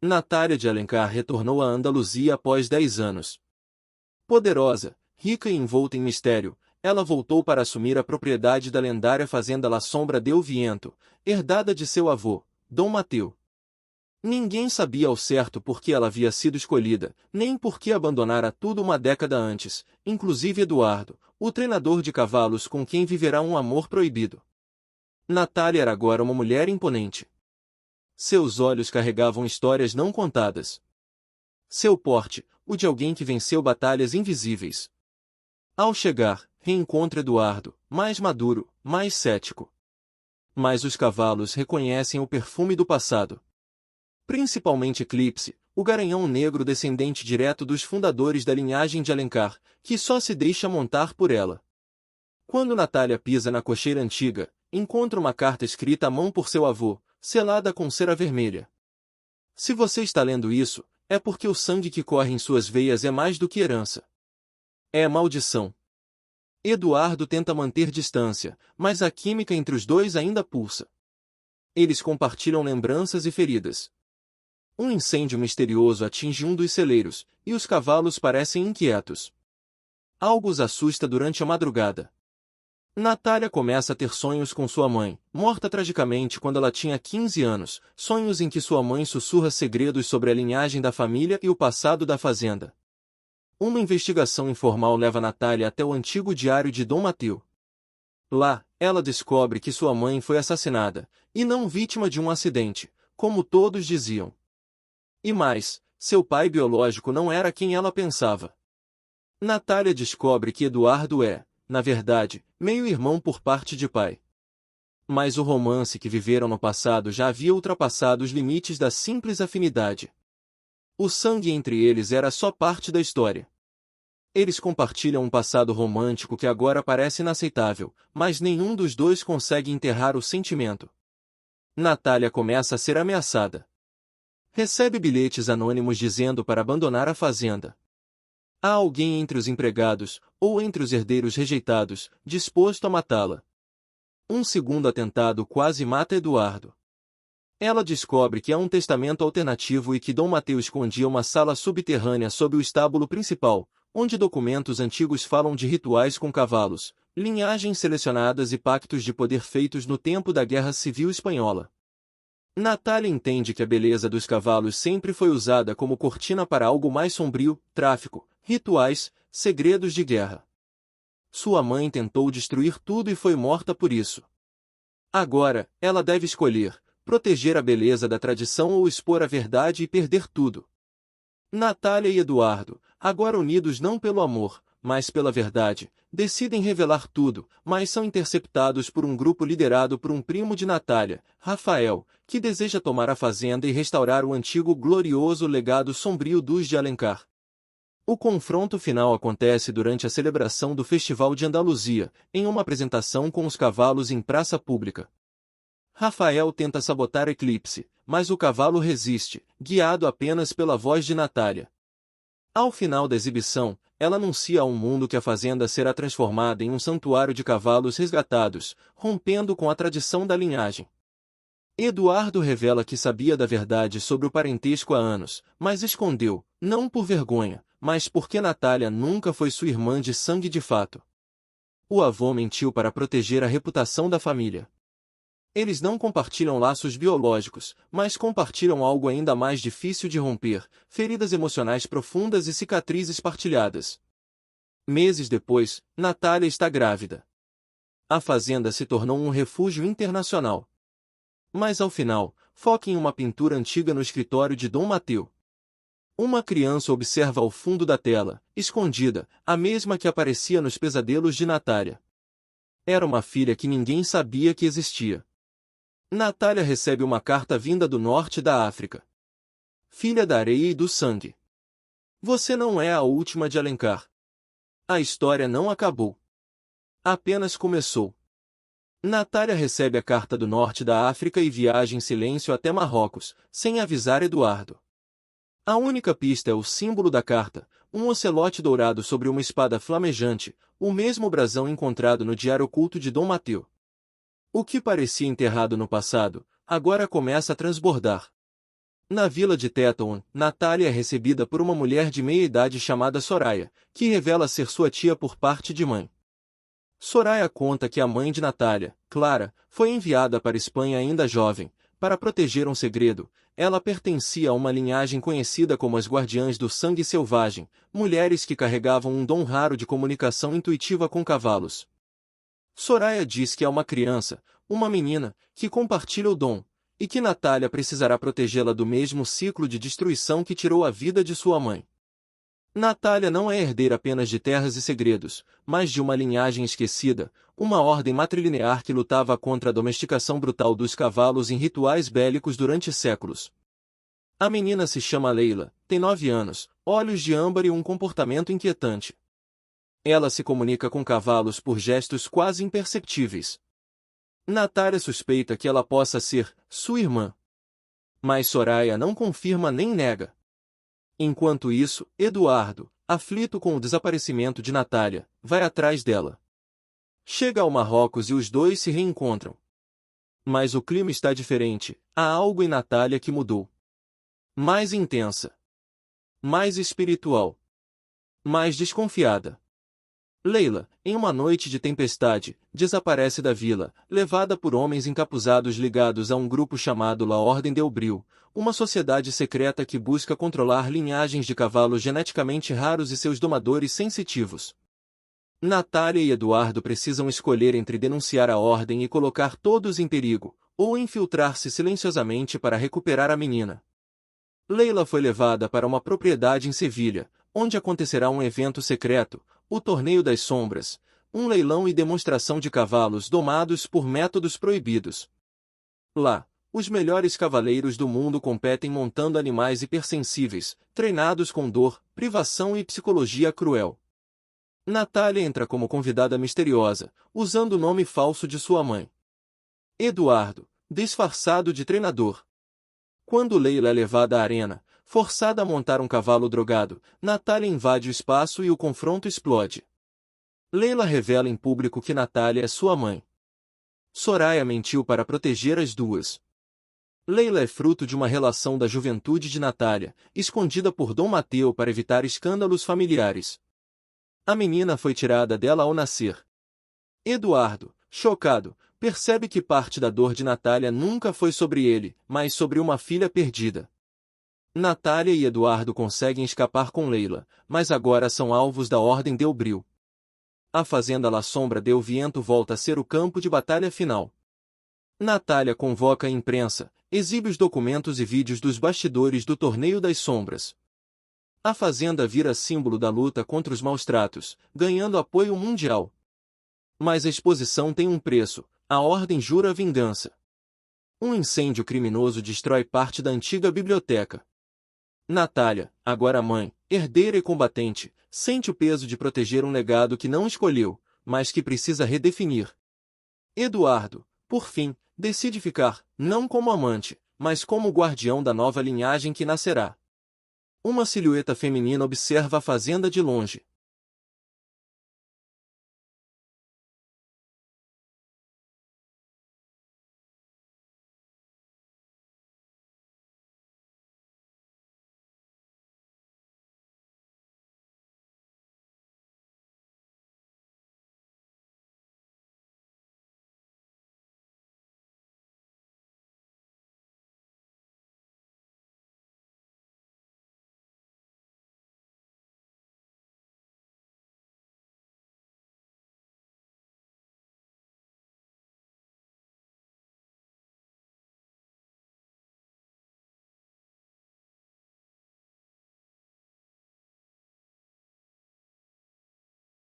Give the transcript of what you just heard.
Natália de Alencar retornou à Andaluzia após 10 anos. Poderosa, rica e envolta em mistério, ela voltou para assumir a propriedade da lendária fazenda La Sombra del Viento, herdada de seu avô, Dom Mateu. Ninguém sabia ao certo por que ela havia sido escolhida, nem por que abandonara tudo uma década antes, inclusive Eduardo, o treinador de cavalos com quem viverá um amor proibido. Natália era agora uma mulher imponente. Seus olhos carregavam histórias não contadas. Seu porte, o de alguém que venceu batalhas invisíveis. Ao chegar, reencontra Eduardo, mais maduro, mais cético. Mas os cavalos reconhecem o perfume do passado. Principalmente Eclipse, o garanhão negro descendente direto dos fundadores da linhagem de Alencar, que só se deixa montar por ela. Quando Natália pisa na cocheira antiga, encontra uma carta escrita à mão por seu avô, selada com cera vermelha. Se você está lendo isso, é porque o sangue que corre em suas veias é mais do que herança. É maldição. Eduardo tenta manter distância, mas a química entre os dois ainda pulsa. Eles compartilham lembranças e feridas. Um incêndio misterioso atinge um dos celeiros, e os cavalos parecem inquietos. Algo os assusta durante a madrugada. Natália começa a ter sonhos com sua mãe, morta tragicamente quando ela tinha 15 anos, sonhos em que sua mãe sussurra segredos sobre a linhagem da família e o passado da fazenda. Uma investigação informal leva Natália até o antigo diário de Dom Mateu. Lá, ela descobre que sua mãe foi assassinada, e não vítima de um acidente, como todos diziam. E mais, seu pai biológico não era quem ela pensava. Natália descobre que Eduardo é, na verdade, meio-irmão por parte de pai. Mas o romance que viveram no passado já havia ultrapassado os limites da simples afinidade. O sangue entre eles era só parte da história. Eles compartilham um passado romântico que agora parece inaceitável, mas nenhum dos dois consegue enterrar o sentimento. Natália começa a ser ameaçada. Recebe bilhetes anônimos dizendo para abandonar a fazenda. Há alguém entre os empregados, ou entre os herdeiros rejeitados, disposto a matá-la. Um segundo atentado quase mata Eduardo. Ela descobre que há um testamento alternativo e que Dom Mateu escondia uma sala subterrânea sob o estábulo principal, onde documentos antigos falam de rituais com cavalos, linhagens selecionadas e pactos de poder feitos no tempo da Guerra Civil Espanhola. Natália entende que a beleza dos cavalos sempre foi usada como cortina para algo mais sombrio, tráfico, rituais, segredos de guerra. Sua mãe tentou destruir tudo e foi morta por isso. Agora, ela deve escolher, proteger a beleza da tradição ou expor a verdade e perder tudo. Natália e Eduardo, agora unidos não pelo amor, mas pela verdade, decidem revelar tudo, mas são interceptados por um grupo liderado por um primo de Natália, Rafael, que deseja tomar a fazenda e restaurar o antigo glorioso legado sombrio dos de Alencar. O confronto final acontece durante a celebração do Festival de Andaluzia, em uma apresentação com os cavalos em praça pública. Rafael tenta sabotar Eclipse, mas o cavalo resiste, guiado apenas pela voz de Natália. Ao final da exibição, ela anuncia ao mundo que a fazenda será transformada em um santuário de cavalos resgatados, rompendo com a tradição da linhagem. Eduardo revela que sabia da verdade sobre o parentesco há anos, mas escondeu, não por vergonha, mas porque Natália nunca foi sua irmã de sangue de fato. O avô mentiu para proteger a reputação da família. Eles não compartilham laços biológicos, mas compartilham algo ainda mais difícil de romper, feridas emocionais profundas e cicatrizes partilhadas. Meses depois, Natália está grávida. A fazenda se tornou um refúgio internacional. Mas ao final, foca em uma pintura antiga no escritório de Dom Mateu. Uma criança observa ao fundo da tela, escondida, a mesma que aparecia nos pesadelos de Natália. Era uma filha que ninguém sabia que existia. Natália recebe uma carta vinda do norte da África. Filha da areia e do sangue. Você não é a última de Alencar. A história não acabou. Apenas começou. Natália recebe a carta do norte da África e viaja em silêncio até Marrocos, sem avisar Eduardo. A única pista é o símbolo da carta, um ocelote dourado sobre uma espada flamejante, o mesmo brasão encontrado no diário oculto de Dom Mateu. O que parecia enterrado no passado, agora começa a transbordar. Na vila de Tétouan, Natália é recebida por uma mulher de meia-idade chamada Soraya, que revela ser sua tia por parte de mãe. Soraya conta que a mãe de Natália, Clara, foi enviada para Espanha ainda jovem, para proteger um segredo. Ela pertencia a uma linhagem conhecida como as Guardiãs do Sangue Selvagem, mulheres que carregavam um dom raro de comunicação intuitiva com cavalos. Soraya diz que é uma criança, uma menina, que compartilha o dom, e que Natália precisará protegê-la do mesmo ciclo de destruição que tirou a vida de sua mãe. Natália não é herdeira apenas de terras e segredos, mas de uma linhagem esquecida, uma ordem matrilinear que lutava contra a domesticação brutal dos cavalos em rituais bélicos durante séculos. A menina se chama Leila, tem 9 anos, olhos de âmbar e um comportamento inquietante. Ela se comunica com cavalos por gestos quase imperceptíveis. Natália suspeita que ela possa ser sua irmã. Mas Soraya não confirma nem nega. Enquanto isso, Eduardo, aflito com o desaparecimento de Natália, vai atrás dela. Chega ao Marrocos e os dois se reencontram. Mas o clima está diferente, há algo em Natália que mudou. Mais intensa. Mais espiritual. Mais desconfiada. Leila, em uma noite de tempestade, desaparece da vila, levada por homens encapuzados ligados a um grupo chamado La Ordem del Bril, uma sociedade secreta que busca controlar linhagens de cavalos geneticamente raros e seus domadores sensitivos. Natália e Eduardo precisam escolher entre denunciar a ordem e colocar todos em perigo, ou infiltrar-se silenciosamente para recuperar a menina. Leila foi levada para uma propriedade em Sevilha, onde acontecerá um evento secreto, o Torneio das Sombras, um leilão e demonstração de cavalos domados por métodos proibidos. Lá, os melhores cavaleiros do mundo competem montando animais hipersensíveis, treinados com dor, privação e psicologia cruel. Natália entra como convidada misteriosa, usando o nome falso de sua mãe. Eduardo, disfarçado de treinador. Quando Leila é levada à arena, forçada a montar um cavalo drogado, Natália invade o espaço e o confronto explode. Leila revela em público que Natália é sua mãe. Soraya mentiu para proteger as duas. Leila é fruto de uma relação da juventude de Natália, escondida por Dom Mateu para evitar escândalos familiares. A menina foi tirada dela ao nascer. Eduardo, chocado, percebe que parte da dor de Natália nunca foi sobre ele, mas sobre uma filha perdida. Natália e Eduardo conseguem escapar com Leila, mas agora são alvos da Ordem del Bril. A fazenda La Sombra del Viento volta a ser o campo de batalha final. Natália convoca a imprensa, exibe os documentos e vídeos dos bastidores do Torneio das Sombras. A fazenda vira símbolo da luta contra os maus-tratos, ganhando apoio mundial. Mas a exposição tem um preço, a Ordem jura vingança. Um incêndio criminoso destrói parte da antiga biblioteca. Natália, agora mãe, herdeira e combatente, sente o peso de proteger um legado que não escolheu, mas que precisa redefinir. Eduardo, por fim, decide ficar, não como amante, mas como guardião da nova linhagem que nascerá. Uma silhueta feminina observa a fazenda de longe.